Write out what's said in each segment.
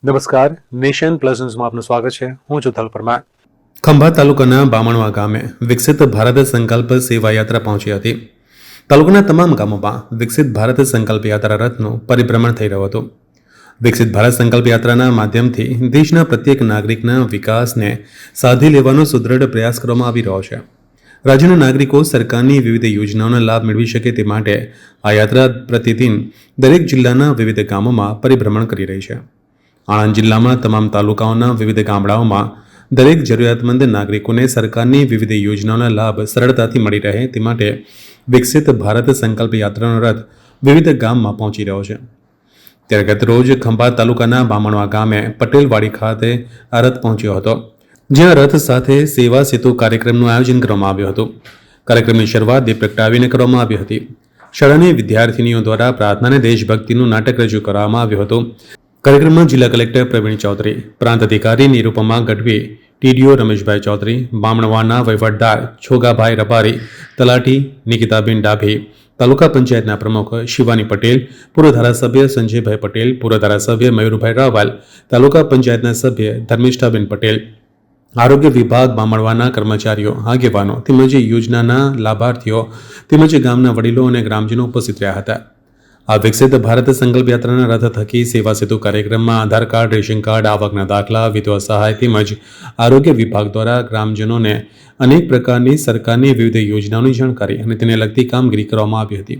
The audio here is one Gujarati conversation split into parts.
નમસ્કાર, નેશન પ્લસ ન્યૂઝમાં આપનું સ્વાગત છે. હું છું તલ પરમાર. ખંભાત તાલુકાના બામણવા ગામે વિકસિત ભારત સંકલ્પ સેવા યાત્રા પહોંચી હતી. તાલુકાના તમામ ગામોમાં વિકસિત ભારત સંકલ્પ યાત્રા રથનું પરિભ્રમણ થઈ રહ્યું હતું. વિકસિત ભારત સંકલ્પ યાત્રાના માધ્યમથી દેશના પ્રત્યેક નાગરિકના વિકાસને સાધી લેવાનો સુદૃઢ પ્રયાસ કરવામાં આવી રહ્યો છે. રાજ્યના નાગરિકો સરકારની વિવિધ યોજનાઓનો લાભ મેળવી શકે તે માટે આ યાત્રા પ્રતિદિન દરેક જિલ્લાના વિવિધ ગામોમાં પરિભ્રમણ કરી રહી છે. આણંદ જિલ્લામાં તમામ તાલુકાઓના વિવિધ ગામડાઓમાં દરેક જરૂરિયાતમંદ નાગરિકોને સરકારની વિવિધ યોજનાઓના લાભ સરળતાથી મળી રહે તે માટે વિકસિત ભારત સંકલ્પ યાત્રાનો રથ વિવિધ ગામમાં પહોંચી રહ્યો છે. ત્યારે ગત રોજ ખંભાત તાલુકાના બામણવા ગામે પટેલવાડી ખાતે આ રથ પહોંચ્યો હતો, જ્યાં રથ સાથે સેવા સેતુ કાર્યક્રમનું આયોજન કરવામાં આવ્યું હતું. કાર્યક્રમની શરૂઆત દીપ પ્રગટાવીને કરવામાં આવી હતી. શાળાની વિદ્યાર્થીનીઓ દ્વારા પ્રાર્થના અને દેશભક્તિનું નાટક રજૂ કરવામાં આવ્યું હતું. કાર્યક્રમમાં જિલ્લા કલેક્ટર પ્રવીણ ચૌધરી, પ્રાંત અધિકારી નિરૂપમા ગઢવી, ટીડીઓ રમેશભાઈ ચૌધરી, બામણવાના વહીવટદાર છોગાભાઈ રબારી, તલાટી નિકિતાબેન ડાભી, તાલુકા પંચાયતના પ્રમુખ શિવાની પટેલ, પૂર્વ ધારાસભ્ય સંજયભાઈ પટેલ, પૂર્વ ધારાસભ્ય મયુરભાઈ રાવલ, તાલુકા પંચાયતના સભ્ય ધર્મિષ્ઠાબેન પટેલ, આરોગ્ય વિભાગ બામણવાના કર્મચારીઓ, આગેવાનો તેમજ યોજનાના લાભાર્થીઓ તેમજ ગામના વડીલો અને ગ્રામજનો ઉપસ્થિત રહ્યા હતા. આ વિકસિત ભારત સંકલ્પ યાત્રાના રથ થકી સેવા સેતુ કાર્યક્રમમાં આધાર કાર્ડ, રેશન કાર્ડ, આવકના દાખલા, વિધવા સહાય તેમજ આરોગ્ય વિભાગ દ્વારા ગ્રામજનોને અનેક પ્રકારની સરકારની વિવિધ યોજનાઓની જાણકારી અને તેને લગતી કામગીરી કરવામાં આવી હતી.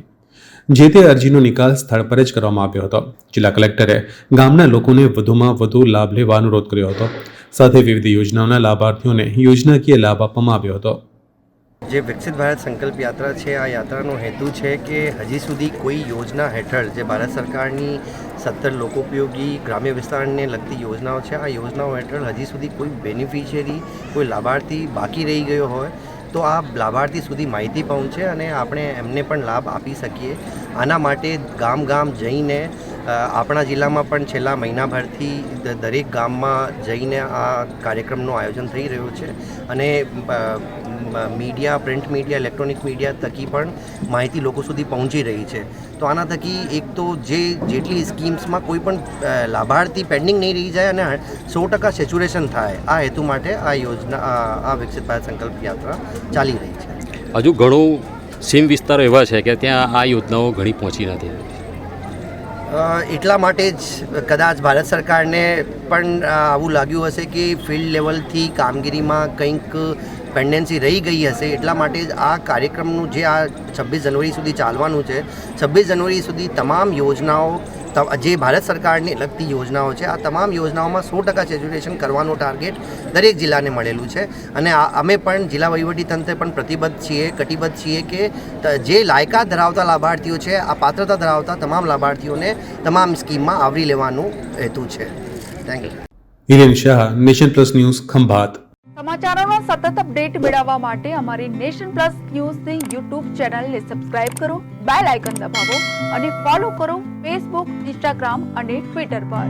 જે તે અરજીનો નિકાલ સ્થળ પર જ કરવામાં આવ્યો હતો. જિલ્લા કલેક્ટરે ગામના લોકોને વધુમાં વધુ લાભ લેવા અનુરોધ કર્યો હતો. સાથે વિવિધ યોજનાઓના લાભાર્થીઓને યોજનાકીય લાભ આપવામાં આવ્યો હતો. જે વિકસિત ભારત સંકલ્પ યાત્રા છે, આ યાત્રાનો હેતુ છે કે હજી સુધી કોઈ યોજના હેઠળ જે ભારત સરકારની 17 લોકોપયોગી ગ્રામ્ય વિસ્તારને લગતી યોજનાઓ છે, આ યોજનાઓ હેઠળ હજી સુધી કોઈ બેનિફિશિયરી, કોઈ લાભાર્થી બાકી રહી ગયો હોય તો આ લાભાર્થી સુધી માહિતી પહોંચે અને આપણે એમને પણ લાભ આપી શકીએ. આના માટે ગામ ગામ જઈને આપણા જિલ્લામાં પણ છેલ્લા મહિનાભરથી દરેક ગામમાં જઈને આ કાર્યક્રમનું આયોજન થઈ રહ્યું છે અને media, print media, electronic media થકી પણ માહિતી લોકો સુધી પહોંચી રહી છે. તો આના થકી એક તો જેટલી સ્કીમ્સમાં કોઈ પણ લાભાર્થી પેન્ડિંગ નહીં રહી જાય અને 100% સેચ્યુરેશન થાય, આ હેતુ માટે આ યોજના, આ વિકસિત ભારત સંકલ્પ યાત્રા ચાલી રહી છે. હજુ ઘણું સીમ વિસ્તારો એવા છે કે ત્યાં આ યોજનાઓ ઘણી પહોંચી નથી. એટલા માટે જ કદાચ ભારત સરકારને પણ આવું લાગ્યું હશે કે ફિલ્ડ લેવલથી કામગીરીમાં કંઈક પેન્ડન્સી રહી ગઈ હશે. એટલા માટે જ આ કાર્યક્રમનું જે આ 26 જનવરી સુધી ચાલવાનું છે, 26 જનવરી સુધી તમામ યોજનાઓ, જે ભારત સરકારને લગતી યોજનાઓ છે, આ તમામ યોજનાઓમાં 100% સેચ્યુરેશન કરવાનું ટાર્ગેટ દરેક જિલ્લાને મળેલું છે. અને અમે પણ જિલ્લા વહીવટીતંત્ર પણ કટિબદ્ધ છીએ કે જે લાયકાત ધરાવતા લાભાર્થીઓ છે, આ પાત્રતા ધરાવતા તમામ લાભાર્થીઓને તમામ સ્કીમમાં આવરી લેવાનું હેતુ છે. Thank you. Hiren Shah, nation plus news, Khambhat. સમાચારોનો સતત અપડેટ મેળવવા માટે અમારી નેશન પ્લસ ન્યૂઝની યુટ્યુબ ચેનલને સબસ્ક્રાઇબ કરો, બેલ આઇકન દબાવો અને ફોલો કરો ફેસબુક, ઇન્સ્ટાગ્રામ અને ટ્વિટર પર.